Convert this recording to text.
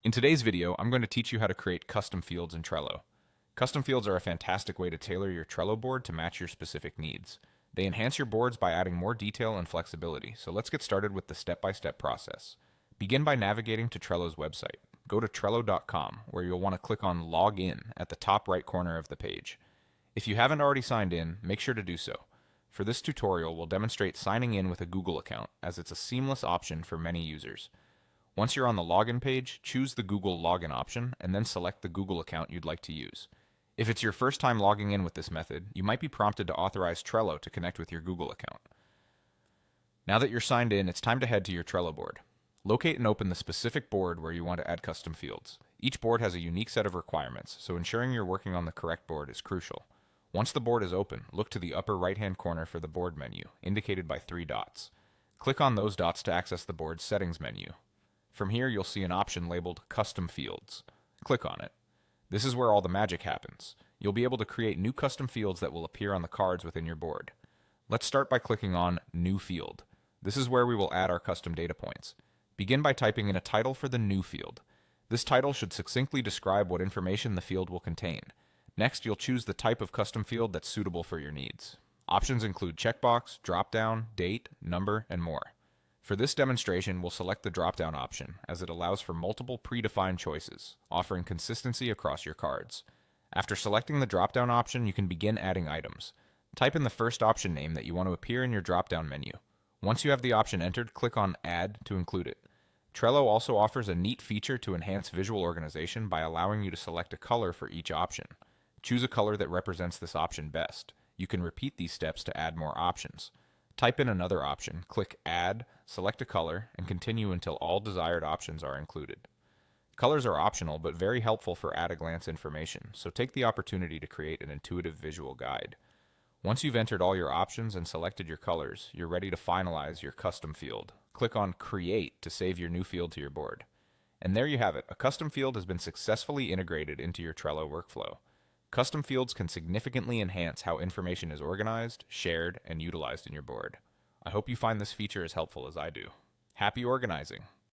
In today's video, I'm going to teach you how to create custom fields in Trello. Custom fields are a fantastic way to tailor your Trello board to match your specific needs. They enhance your boards by adding more detail and flexibility, so let's get started with the step-by-step process. Begin by navigating to Trello's website. Go to Trello.com, where you'll want to click on Log In at the top right corner of the page. If you haven't already signed in, make sure to do so. For this tutorial, we'll demonstrate signing in with a Google account, as it's a seamless option for many users. Once you're on the login page, choose the Google login option and then select the Google account you'd like to use. If it's your first time logging in with this method, you might be prompted to authorize Trello to connect with your Google account. Now that you're signed in, it's time to head to your Trello board. Locate and open the specific board where you want to add custom fields. Each board has a unique set of requirements, so ensuring you're working on the correct board is crucial. Once the board is open, look to the upper right-hand corner for the board menu, indicated by 3 dots. Click on those dots to access the board's settings menu. From here, you'll see an option labeled Custom Fields. Click on it. This is where all the magic happens. You'll be able to create new custom fields that will appear on the cards within your board. Let's start by clicking on New Field. This is where we will add our custom data points. Begin by typing in a title for the new field. This title should succinctly describe what information the field will contain. Next, you'll choose the type of custom field that's suitable for your needs. Options include checkbox, dropdown, date, number, and more. For this demonstration, we'll select the drop-down option, as it allows for multiple predefined choices, offering consistency across your cards. After selecting the drop-down option, you can begin adding items. Type in the first option name that you want to appear in your drop-down menu. Once you have the option entered, click on Add to include it. Trello also offers a neat feature to enhance visual organization by allowing you to select a color for each option. Choose a color that represents this option best. You can repeat these steps to add more options. Type in another option, click Add, select a color, and continue until all desired options are included. Colors are optional but very helpful for at-a-glance information, so take the opportunity to create an intuitive visual guide. Once you've entered all your options and selected your colors, you're ready to finalize your custom field. Click on Create to save your new field to your board. And there you have it, a custom field has been successfully integrated into your Trello workflow. Custom fields can significantly enhance how information is organized, shared, and utilized in your board. I hope you find this feature as helpful as I do. Happy organizing!